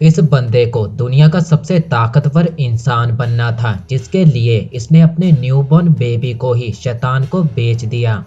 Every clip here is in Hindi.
इस बंदे को दुनिया का सबसे ताकतवर इंसान बनना था, जिसके लिए इसने अपने न्यूबॉर्न बेबी को ही शैतान को बेच दिया।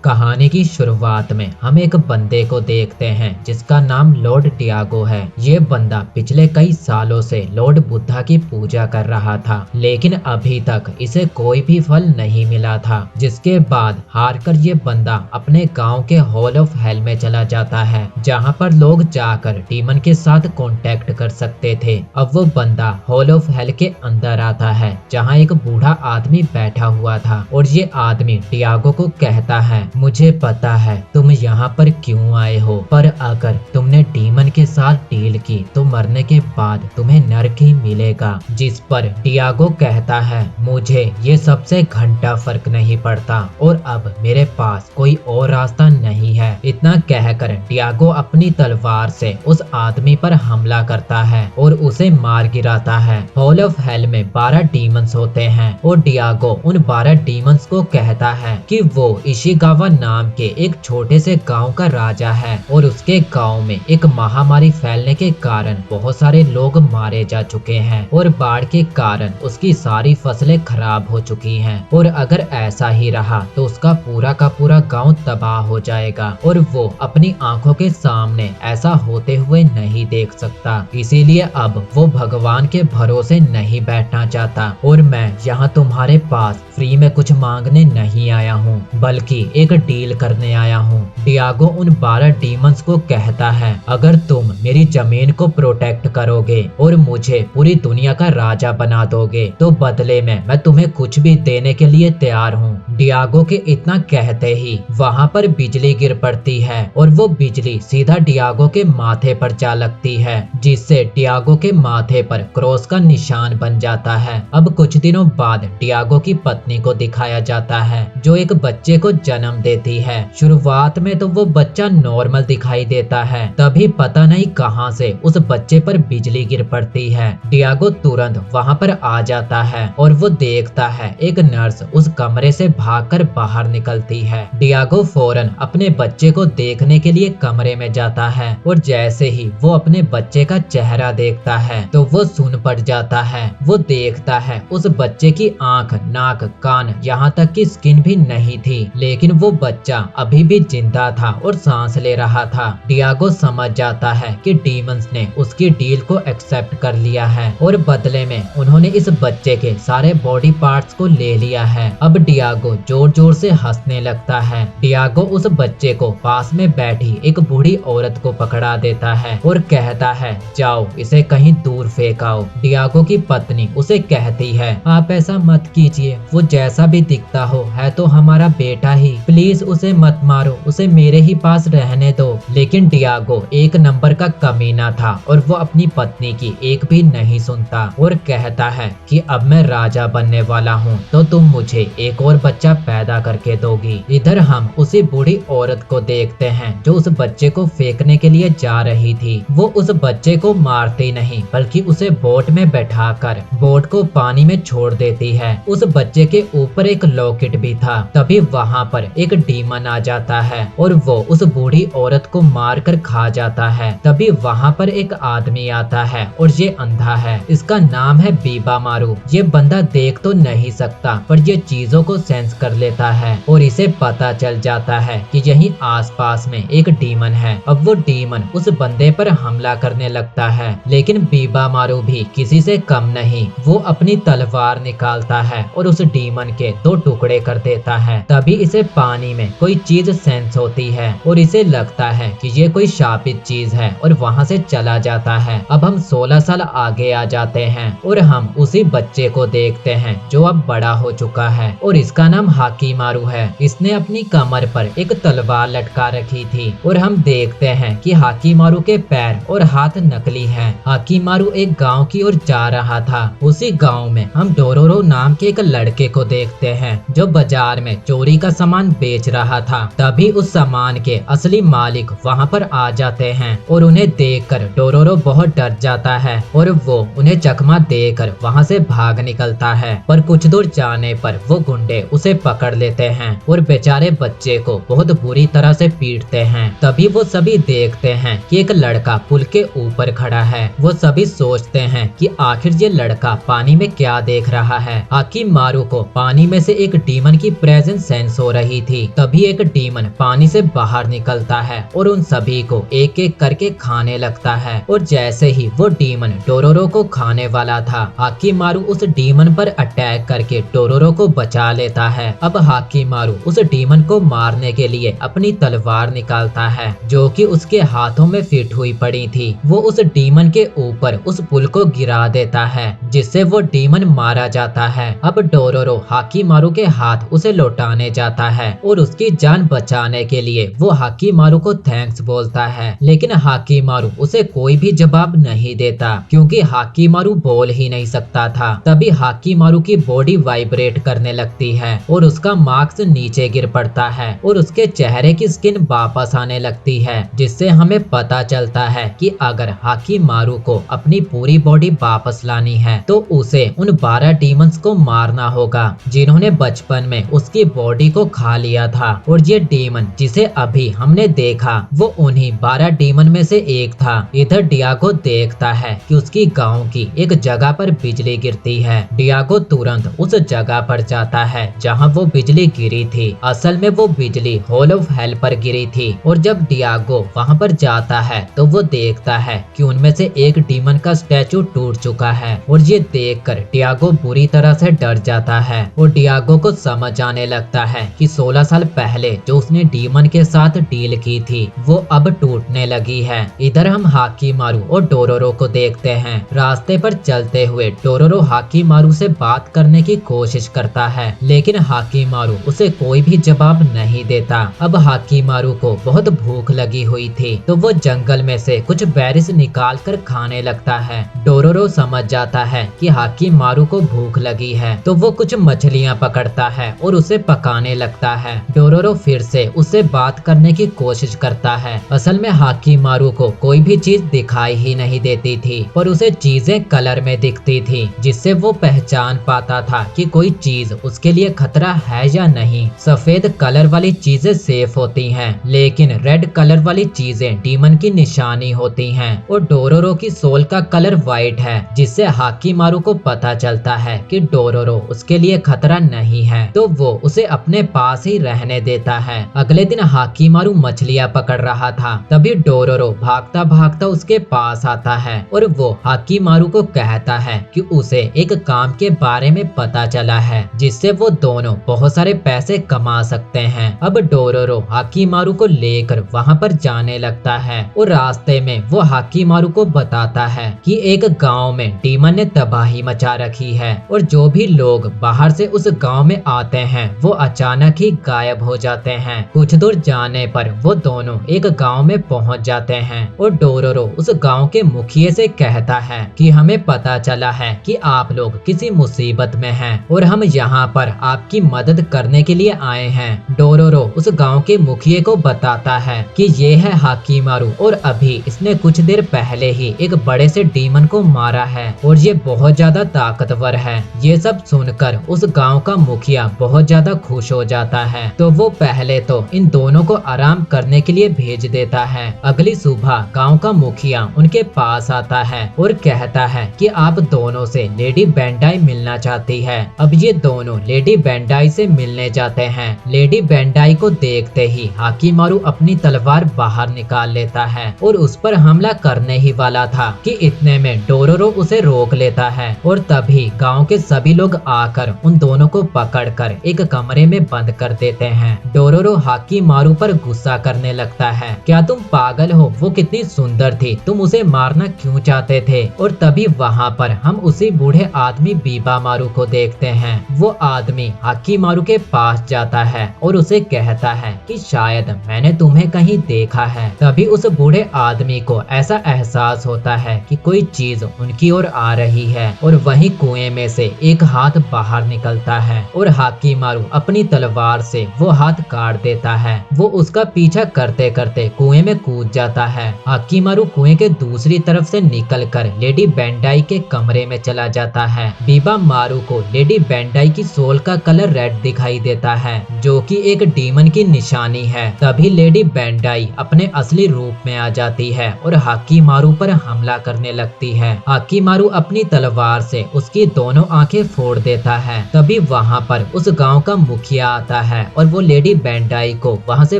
कहानी की शुरुआत में हम एक बंदे को देखते हैं जिसका नाम लॉर्ड डियागो है। ये बंदा पिछले कई सालों से लॉर्ड बुद्धा की पूजा कर रहा था, लेकिन अभी तक इसे कोई भी फल नहीं मिला था। जिसके बाद हारकर ये बंदा अपने गांव के हॉल ऑफ हेल में चला जाता है, जहां पर लोग जाकर डीमन के साथ कांटेक्ट कर सकते थे। अब वो बंदा हॉल ऑफ हेल के अंदर आता है, जहां एक बूढ़ा आदमी बैठा हुआ था और ये आदमी डियागो को कहता है, मुझे पता है तुम यहाँ पर क्यों आए हो, पर अगर तुमने डीमन के साथ डील की तो मरने के बाद तुम्हें नर्क ही मिलेगा। जिस पर डियागो कहता है, मुझे ये सबसे घंटा फर्क नहीं पड़ता और अब मेरे पास कोई और रास्ता नहीं है। इतना कहकर डियागो अपनी तलवार से उस आदमी पर हमला करता है और उसे मार गिराता है। हॉल ऑफ हेल में 12 डीमंस होते हैं और डियागो उन 12 डीमंस को कहता है कि वो इशिगावा नाम के एक छोटे से गांव का राजा है और उसके गांव में एक महामारी फैलने के कारण बहुत सारे लोग मारे जा चुके हैं और बाढ़ के कारण उसकी सारी फसलें खराब हो चुकी हैं और अगर ऐसा ही रहा तो उसका पूरा का पूरा गांव तबाह हो जाएगा और वो अपनी आंखों के सामने ऐसा होते हुए नहीं देख सकता। इसीलिए अब वो भगवान के भरोसे नहीं बैठना चाहता और मैं यहाँ तुम्हारे पास फ्री में कुछ मांगने नहीं आया हूँ, बल्कि एक डील करने आया हूँ। डियागो उन 12 डीमंस को कहता है, अगर तुम मेरी जमीन को प्रोटेक्ट करोगे और मुझे पूरी दुनिया का राजा बना दोगे तो बदले में मैं तुम्हें कुछ भी देने के लिए तैयार हूँ। डियागो के इतना कहते ही वहाँ पर बिजली गिर पड़ती है और वो बिजली सीधा डियागो के माथे पर जा लगती है, जिससे डियागो के माथे पर क्रॉस का निशान बन जाता है। अब कुछ दिनों बाद डियागो की पत्नी को दिखाया जाता है, जो एक बच्चे को जन्म देती है। शुरुआत में तो वो बच्चा नॉर्मल दिखाई देता है, तभी पता नहीं कहां से उस बच्चे पर बिजली गिर पड़ती है। डियागो तुरंत वहां पर आ जाता है और वो देखता है एक नर्स उस कमरे से भागकर बाहर निकलती है। डियागो फौरन अपने बच्चे को देखने के लिए कमरे में जाता है और जैसे ही वो अपने बच्चे का चेहरा देखता है तो वो सुन पड़ जाता है। वो देखता है उस बच्चे की आंख, नाक, कान, यहाँ तक कि स्किन भी नहीं थी, लेकिन वो बच्चा अभी भी जिंदा था और सांस ले रहा था। डियागो समझ जाता है कि डीमंस ने उसकी डील को एक्सेप्ट कर लिया है और बदले में उन्होंने इस बच्चे के सारे बॉडी पार्ट्स को ले लिया है। अब डियागो जोर जोर से हंसने लगता है। डियागो उस बच्चे को पास में बैठी एक बूढ़ी औरत को पकड़ा देता है और कहता है, जाओ इसे कहीं दूर फेंक आओ। डियागो की पत्नी उसे कहती है, आप ऐसा मत कीजिए, वो जैसा भी दिखता हो है तो हमारा बेटा ही, प्लीज उसे मत मारो, उसे मेरे ही पास रहने दो। लेकिन डियागो एक नंबर का कमीना था और वो अपनी पत्नी की एक भी नहीं सुनता और कहता है कि अब मैं राजा बनने वाला हूँ तो तुम मुझे एक और बच्चा पैदा करके दोगी। इधर हम उसी बूढ़ी औरत को देखते हैं जो उस बच्चे को फेंकने के लिए जा रही थी। वो उस बच्चे को मारती नहीं बल्कि उसे बोट में बैठाकर बोट को पानी में छोड़ देती है। उस बच्चे के ऊपर एक लॉकेट भी था। तभी वहाँ पर एक डीमन आ जाता है और वो उस बूढ़ी औरत को मार कर खा जाता है। तभी वहाँ पर एक आदमी आता है और ये अंधा है। इसका नाम है बीबा मारू। ये बंदा देख तो नहीं सकता पर ये चीजों को सेंस कर लेता है और इसे पता चल जाता है कि यहीं आसपास में एक डीमन है। अब वो डीमन उस बंदे पर हमला करने लगता है, लेकिन बीबा मारू भी किसी से कम नहीं। वो अपनी तलवार निकालता है और उस डीमन के 2 टुकड़े कर देता है। तभी इसे पानी में कोई चीज सेंस होती है और इसे लगता है कि ये कोई शापित चीज है और वहाँ से चला जाता है। अब हम 16 साल आगे आ जाते हैं और हम उसी बच्चे को देखते हैं जो अब बड़ा हो चुका है और इसका नाम हाकीमारू है। इसने अपनी कमर पर एक तलवार लटका रखी थी और हम देखते हैं कि हाकीमारू के पैर और हाथ नकली हैं। हाकीमारू एक गांव की ओर जा रहा था। उसी गांव में हम डोरोरो नाम के एक लड़के को देखते हैं जो बाजार में चोरी का सामान बेच रहा था। तभी उस सामान के असली मालिक वहाँ पर आ जाते हैं और उन्हें देखकर डोरोरो बहुत डर जाता है और वो उन्हें चकमा देकर वहाँ से भाग निकलता है। पर कुछ दूर जाने पर वो गुंडे उसे पकड़ लेते हैं और बेचारे बच्चे को बहुत बुरी तरह से पीटते हैं। तभी वो सभी देखते हैं कि एक लड़का पुल के ऊपर खड़ा है। वो सभी सोचते हैं कि आखिर ये लड़का पानी में क्या देख रहा है। हाकिमारू को पानी में से एक डीमन की प्रेजेंस सेंस हो रही थी। तभी एक डीमन पानी से बाहर निकलता है और उन सभी को एक एक करके खाने लगता है। और जैसे ही वो डीमन डोरोरो को खाने वाला था, हाकिमारू उस डीमन पर अटैक करके डोरोरो को बचा लेता है। अब हाकिमारू उस डीमन को मारने के लिए अपनी तलवार निकालता है जो कि उसके हाथों में फिट हुई पड़ी थी। वो उस डीमन के ऊपर उस पुल को गिरा देता है जिससे वो डीमन मारा जाता है। अब डोरोरो हाकिमारू के हाथ उसे लौटाने जाता है और उसकी जान बचाने के लिए वो हाकिमारू को थैंक्स बोलता है, लेकिन हाकिमारू उसे कोई भी जवाब नहीं देता क्योंकि हाकिमारू बोल ही नहीं सकता था। तभी हाकिमारू की बॉडी वाइब्रेट करने लगती है और उसका मास्क नीचे गिर पड़ता है और उसके चेहरे की स्किन वापस आने लगती है, जिससे हमें पता चलता है कि अगर हाकिमारू को अपनी पूरी बॉडी वापस लानी है तो उसे उन 12 डीमंस को मारना होगा जिन्होंने बचपन में उसकी बॉडी को खा लिया था। और ये डीमन जिसे अभी हमने देखा वो उन्हीं 12 डीमन में से एक था। इधर डियागो देखता है कि उसकी गांव की एक जगह पर बिजली गिरती है। डियागो तुरंत उस जगह पर जाता है जहां वो बिजली गिरी थी। असल में वो बिजली हॉल ऑफ हेल पर गिरी थी और जब डियागो वहां पर जाता है तो वो देखता है कि उनमें से एक डीमन का स्टैचू टूट चुका है। और ये देखकर डियागो बुरी तरह से डर जाता है और डियागो को समझ आने लगता है कि 16 साल पहले जो उसने डीमन के साथ डील की थी वो अब टूटने लगी है। इधर हम हाकिमारू और डोरोरो को देखते हैं। रास्ते पर चलते हुए डोरोरो हाकिमारू से बात करने की कोशिश करता है, लेकिन हाकिमारू उसे कोई भी जवाब नहीं देता। अब हाकिमारू को बहुत भूख लगी हुई थी तो वो जंगल में से कुछ बेरीज निकाल कर खाने लगता है। डोरोरो समझ जाता है कि हाकिमारू को भूख लगी है तो वो कुछ मछलियाँ पकड़ता है और उसे पकाने लगता है। डोरोरो फिर से उससे बात करने की कोशिश करता है। असल में हाकिमारू को कोई भी चीज दिखाई ही नहीं देती थी पर उसे चीजें कलर में दिखती थी, जिससे वो पहचान पाता था कि कोई चीज उसके लिए खतरा है या नहीं। सफेद कलर वाली चीजें सेफ होती हैं, लेकिन रेड कलर वाली चीजें डीमन की निशानी होती हैं। और डोरोरो की सोल का कलर व्हाइट है, जिससे हाकिमारू को पता चलता है कि डोरोरो उसके लिए खतरा नहीं है, तो वो उसे अपने पास ही रहने देता है। अगले दिन हाकिमारू मछलियाँ पकड़ रहा था, तभी डोरोरो भागता भागता उसके पास आता है और वो हाकिमारू को कहता है कि उसे एक काम के बारे में पता चला है जिससे वो दोनों बहुत सारे पैसे कमा सकते हैं। अब डोरोरो हाकिमारू को लेकर वहाँ पर जाने लगता है और रास्ते में वो हाकिमारू को बताता है कि एक गांव में डीमन ने तबाही मचा रखी है और जो भी लोग बाहर से उस गांव में आते हैं वो अचानक ही गायब हो जाते हैं। कुछ दूर जाने पर वो दोनों एक गांव में पहुंच जाते हैं और डोरोरो उस गांव के मुखिया से कहता है कि हमें पता चला है कि आप लोग किसी मुसीबत में हैं और हम यहाँ पर आपकी मदद करने के लिए आए हैं। डोरोरो उस गांव के मुखिया को बताता है कि ये है हाकिमारू और अभी इसने कुछ देर पहले ही एक बड़े से डीमन को मारा है और ये बहुत ज्यादा ताकतवर है। ये सब सुनकर उस गांव का मुखिया बहुत ज्यादा खुश हो जाता है, तो वो पहले तो इन दोनों को आराम करने के लिए भेज देता है। अगली सुबह गांव का मुखिया उनके पास आता है और कहता है कि आप दोनों से लेडी बेंडाई मिलना चाहती है। अब ये दोनों लेडी बेंडाई से मिलने जाते हैं। लेडी बेंडाई को देखते ही हाकिमारू अपनी तलवार बाहर निकाल लेता है और उस पर हमला करने ही वाला था कि इतने में डोरोरो उसे रोक लेता है और तभी गांव के सभी लोग आकर उन दोनों को पकड़कर एक कमरे में बंद कर देते हैं। डोरोरो हाकिमारू पर गुस्सा करने लगता है, क्या तुम पागल हो? वो कितनी सुंदर थी, तुम उसे मारना क्यों चाहते थे? और तभी वहाँ पर हम उसी बूढ़े आदमी बीबामारू को देखते हैं। वो आदमी हाकिमारू के पास जाता है और उसे कहता है कि शायद मैंने तुम्हें कहीं देखा है। तभी उस बूढ़े आदमी को ऐसा एहसास होता है कि कोई चीज उनकी ओर आ रही है और वहीं कुएं में से एक हाथ बाहर निकलता है और हाकिमारू अपनी तलवार से वो हाथ काट देता है। वो उसका पीछा करते करते कुएं में कूद जाता है। हाकिमारू कुएं के दूसरी तरफ से निकलकर लेडी बेंडाई के कमरे में चला जाता है। बीबा मारू को लेडी बेंडाई की सोल का कलर रेड दिखाई देता है, जो कि एक डीमन की निशानी है। तभी लेडी बेंडाई अपने असली रूप में आ जाती है और हाकिमारू पर हमला करने लगती है। हाकिमारू अपनी तलवार से उसकी दोनों आंखें फोड़ देता है। तभी वहाँ पर उस गांव का मुखिया आता है और वो लेडी बेंडाई को वहाँ से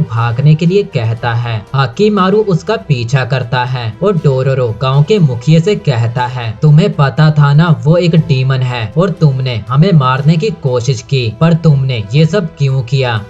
भागने के लिए कहता है। हाकिमारू उसका पीछा करता है और डोरोरो गांव के मुखिया से कहता है, तुम्हें पता था ना वो एक डीमन है और तुमने हमें मारने की कोशिश की, पर तुमने ये सब क्यों किया?